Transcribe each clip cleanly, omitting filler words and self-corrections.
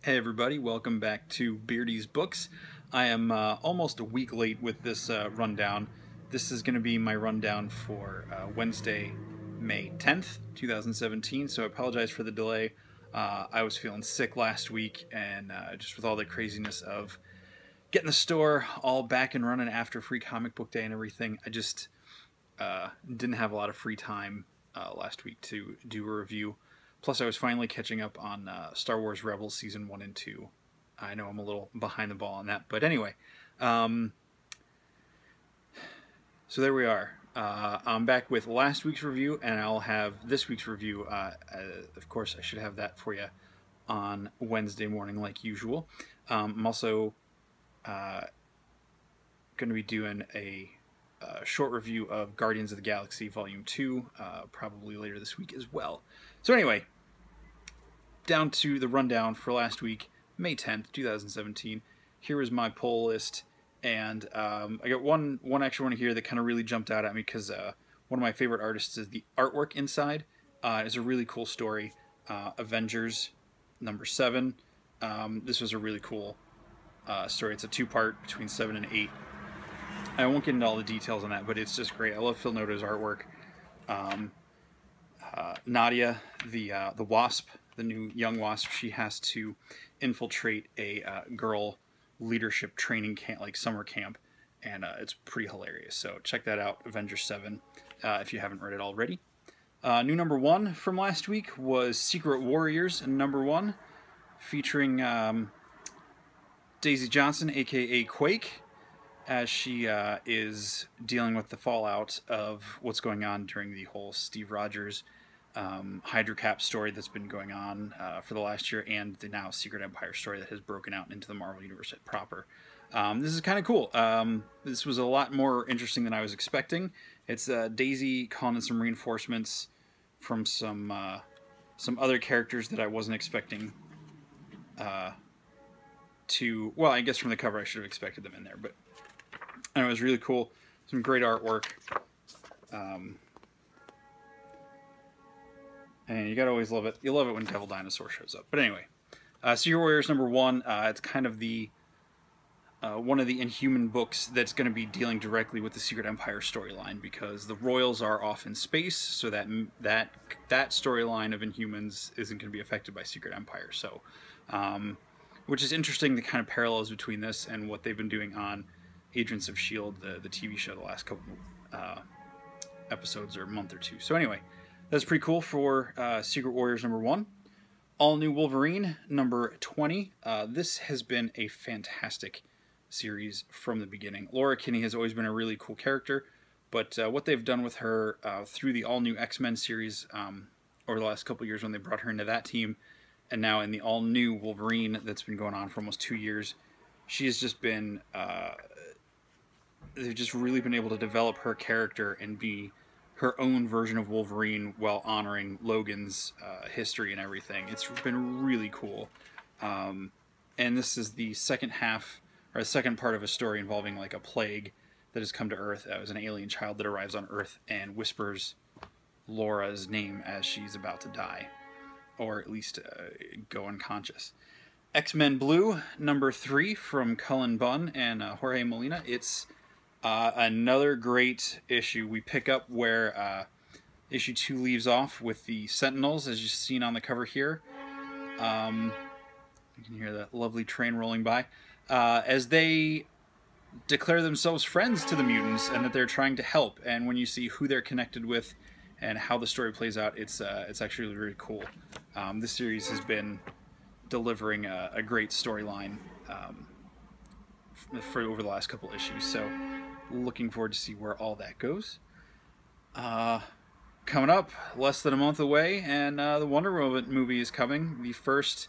Hey everybody, welcome back to Beardy's Books. I am almost a week late with this rundown. This is going to be my rundown for Wednesday, May 10th, 2017, so I apologize for the delay. I was feeling sick last week, and just with all the craziness of getting the store all back and running after Free Comic Book Day and everything, I just didn't have a lot of free time last week to do a review. Plus, I was finally catching up on Star Wars Rebels Season 1 and 2. I know I'm a little behind the ball on that, but anyway. So there we are. I'm back with last week's review, and I'll have this week's review. Of course, I should have that for you on Wednesday morning like usual. I'm also going to be doing a short review of Guardians of the Galaxy Volume 2, probably later this week as well. So anyway, down to the rundown for last week, May 10th, 2017. Here is my poll list, and I got one extra one here that kind of really jumped out at me because one of my favorite artists is the artwork inside. It's a really cool story. Avengers number 7. This was a really cool story. It's a two-part between 7 and 8. I won't get into all the details on that, but it's just great. I love Phil Noto's artwork. Nadia, the Wasp, the new young Wasp, she has to infiltrate a girl leadership training camp, like summer camp, and it's pretty hilarious. So check that out, Avengers 7, if you haven't read it already. New number 1 from last week was Secret Warriors number 1, featuring Daisy Johnson, aka Quake, as she is dealing with the fallout of what's going on during the whole Steve Rogers Hydra Cap story that's been going on for the last year, and the now Secret Empire story that has broken out into the Marvel Universe proper. This is kind of cool. This was a lot more interesting than I was expecting. It's Daisy calling in some reinforcements from some other characters that I wasn't expecting well, I guess from the cover I should have expected them in there, but and it was really cool. Some great artwork. And you gotta always love it. You love it when Devil Dinosaur shows up. But anyway, Secret Warriors number 1. It's kind of the one of the Inhuman books that's going to be dealing directly with the Secret Empire storyline, because the Royals are off in space, so that storyline of Inhumans isn't going to be affected by Secret Empire. So, which is interesting, the kind of parallels between this and what they've been doing on Agents of S.H.I.E.L.D., the TV show, the last couple episodes or a month or two. So anyway, that's pretty cool for Secret Warriors number 1. All New Wolverine number 20. This has been a fantastic series from the beginning. Laura Kinney has always been a really cool character, but what they've done with her through the all-new X-Men series over the last couple years when they brought her into that team, and now in the all-new Wolverine that's been going on for almost 2 years, she has just been... they've just really been able to develop her character and be her own version of Wolverine while honoring Logan's history and everything. It's been really cool. And this is the second half, or the second part of a story involving like a plague that has come to Earth. It was an alien child that arrives on Earth and whispers Laura's name as she's about to die, or at least go unconscious. X-Men Blue number 3 from Cullen Bunn and Jorge Molina. It's another great issue. We pick up where issue 2 leaves off with the Sentinels, as you've seen on the cover here. You can hear that lovely train rolling by. As they declare themselves friends to the mutants and that they're trying to help. And when you see who they're connected with and how the story plays out, it's actually really cool. This series has been delivering a great storyline for over the last couple issues. So looking forward to see where all that goes. Coming up, less than a month away, and the Wonder Woman movie is coming. The first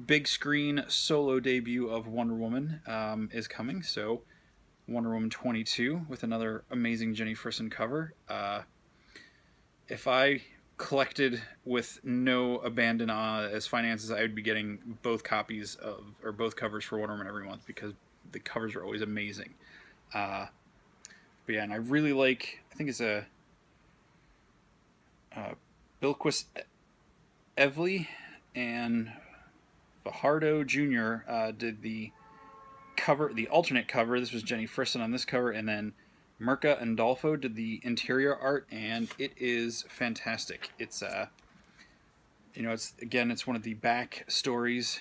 big screen solo debut of Wonder Woman is coming. So Wonder Woman 22 with another amazing Jenny Frison cover. If I collected with no abandon as finances, I would be getting both copies of, or both covers for Wonder Woman every month, because the covers are always amazing. But yeah, and I really like, I think it's a Bilquis Evely and Fajardo Jr. Did the cover, the alternate cover. This was Jenny Frisson on this cover, and then Mirka Andolfo did the interior art, and it is fantastic. It's it's one of the back stories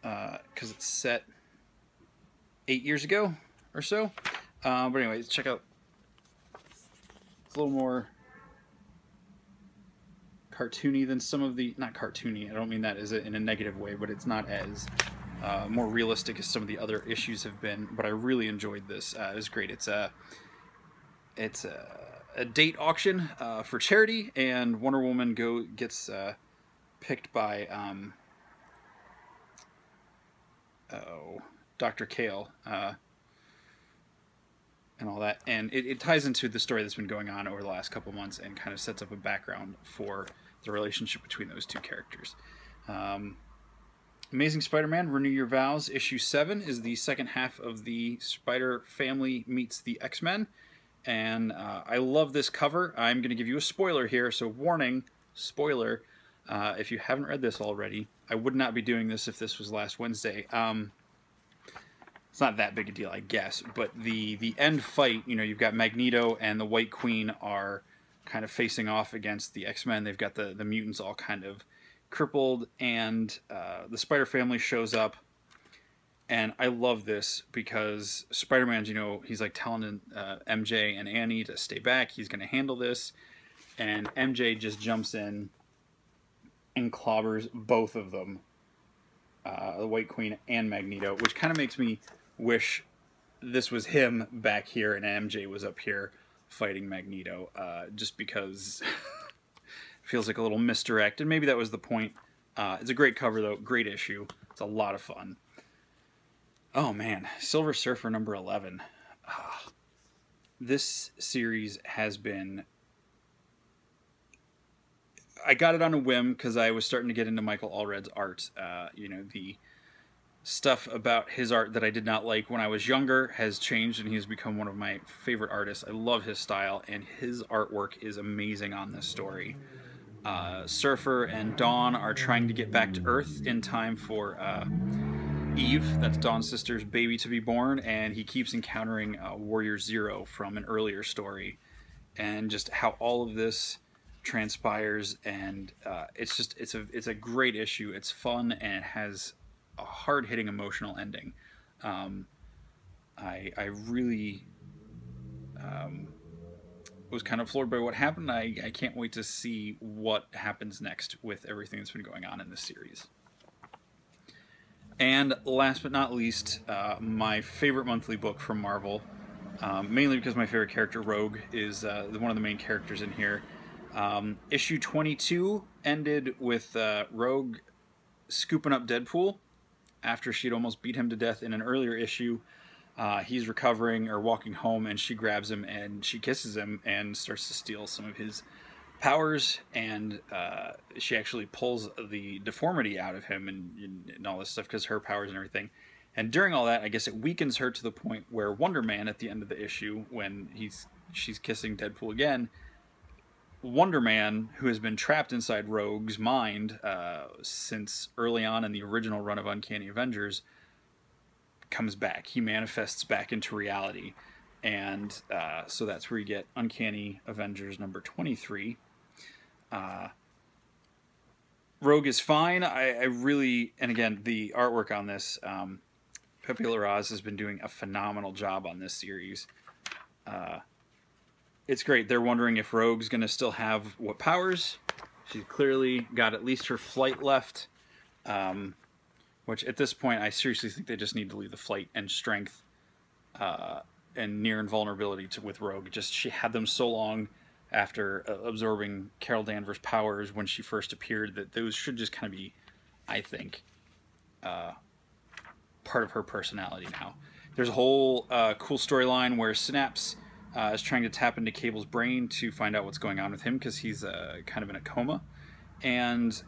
because it's set 8 years ago or so. But anyways, check out. It's a little more cartoony than some of the, not cartoony, I don't mean that as in a negative way, but it's not as more realistic as some of the other issues have been. But I really enjoyed this. It was great. It's a date auction for charity, and Wonder Woman gets picked by Dr. Kale and all that, and it ties into the story that's been going on over the last couple months and kind of sets up a background for the relationship between those two characters. Amazing Spider-Man, Renew Your Vows, issue 7 is the second half of the Spider Family meets the X-Men, and I love this cover. I'm going to give you a spoiler here, so warning, spoiler, if you haven't read this already. I would not be doing this if this was last Wednesday. It's not that big a deal, I guess, but the end fight, you've got Magneto and the White Queen are kind of facing off against the X-Men. They've got the mutants all kind of crippled, and the Spider Family shows up, and I love this because Spider-Man's, he's like telling MJ and Annie to stay back, he's going to handle this, and MJ just jumps in and clobbers both of them, the White Queen and Magneto, which kind of makes me wish this was him back here and MJ was up here fighting Magneto, just because it feels like a little misdirect, and maybe that was the point. It's a great cover, though. Great issue. It's a lot of fun. Oh, man. Silver Surfer number 11. This series has been... I got it on a whim because I was starting to get into Michael Allred's art. The stuff about his art that I did not like when I was younger has changed, and he's become one of my favorite artists. I love his style, and his artwork is amazing on this story. Surfer and Dawn are trying to get back to Earth in time for Eve, that's Dawn's sister's baby, to be born, and he keeps encountering Warrior Zero from an earlier story, and just how all of this transpires, and it's a great issue. It's fun, and it has a hard-hitting emotional ending. I really was kind of floored by what happened. I can't wait to see what happens next with everything that's been going on in this series. And last but not least, my favorite monthly book from Marvel, mainly because my favorite character, Rogue, is one of the main characters in here. Issue 22 ended with Rogue scooping up Deadpool after she'd almost beat him to death in an earlier issue. He's recovering or walking home, and she grabs him and she kisses him and starts to steal some of his powers, and she actually pulls the deformity out of him and all this stuff because her powers and everything. And during all that, I guess it weakens her to the point where Wonder Man, at the end of the issue, when she's kissing Deadpool again, Wonder Man, who has been trapped inside Rogue's mind since early on in the original run of Uncanny Avengers, comes back. He manifests back into reality. And so that's where you get Uncanny Avengers number 23. Rogue is fine. I really, and again, the artwork on this, Pepe Larraz has been doing a phenomenal job on this series. It's great. They're wondering if Rogue's going to still have what powers. She's clearly got at least her flight left, which at this point I seriously think they just need to leave the flight and strength and near invulnerability with Rogue. Just she had them so long after absorbing Carol Danvers' powers when she first appeared that those should just kind of be, I think, part of her personality now. There's a whole cool storyline where Synapse is trying to tap into Cable's brain to find out what's going on with him because he's kind of in a coma. And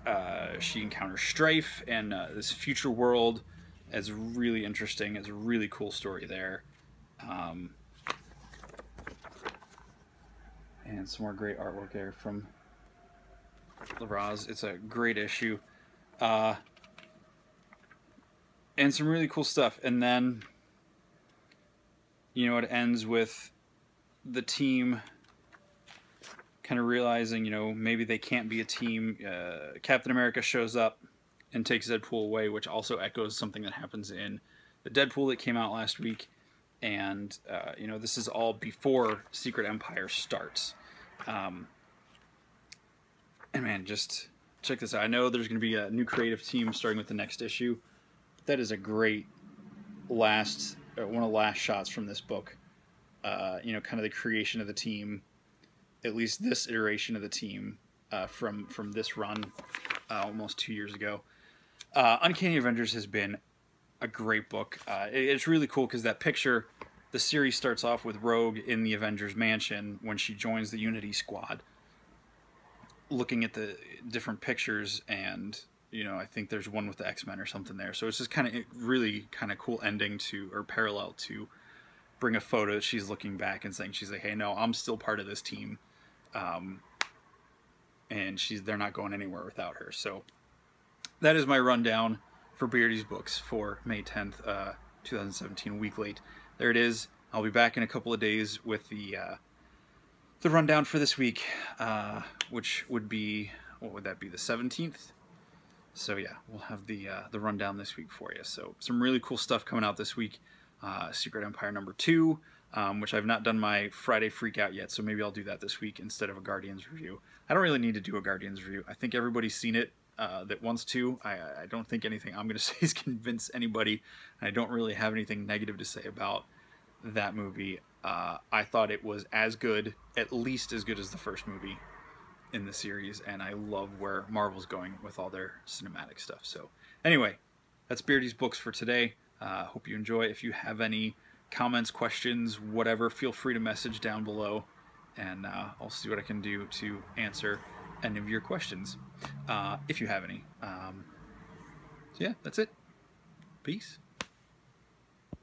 she encounters Strife, and this future world is really interesting. It's a really cool story there. And some more great artwork there from Larraz. It's a great issue. and some really cool stuff. And then, you know, it ends with the team kind of realizing, you know, maybe they can't be a team. Captain America shows up and takes Deadpool away, which also echoes something that happens in the Deadpool that came out last week. And, you know, this is all before Secret Empire starts. And man, just check this out. I know there's going to be a new creative team starting with the next issue. That is a great one of the last shots from this book. You know, kind of the creation of the team, at least this iteration of the team from this run almost 2 years ago. Uncanny Avengers has been a great book. It's really cool because that picture, the series starts off with Rogue in the Avengers mansion when she joins the Unity Squad, looking at the different pictures, and you know, I think there's one with the X-Men or something there. So it's just kind of really kind of cool ending to, or parallel to, bring a photo that she's looking back and saying, she's like, hey, no, I'm still part of this team. And they're not going anywhere without her. So that is my rundown for Beardy's books for May 10th, 2017, a week late. There it is. I'll be back in a couple of days with the rundown for this week, which would be, what would that be, the 17th? So yeah, we'll have the rundown this week for you. So some really cool stuff coming out this week. Secret Empire #2, which I've not done my Friday freak out yet, so maybe I'll do that this week instead of a Guardians review. I don't really need to do a Guardians review. I think everybody's seen it that wants to. I don't think anything I'm going to say is convince anybody. I don't really have anything negative to say about that movie. I thought it was as good, at least as good as the first movie in the series, and I love where Marvel's going with all their cinematic stuff. So anyway, that's Beardy's books for today. Hope you enjoy. If you have any comments, questions, whatever, feel free to message down below, and I'll see what I can do to answer any of your questions, if you have any. So yeah, that's it. Peace.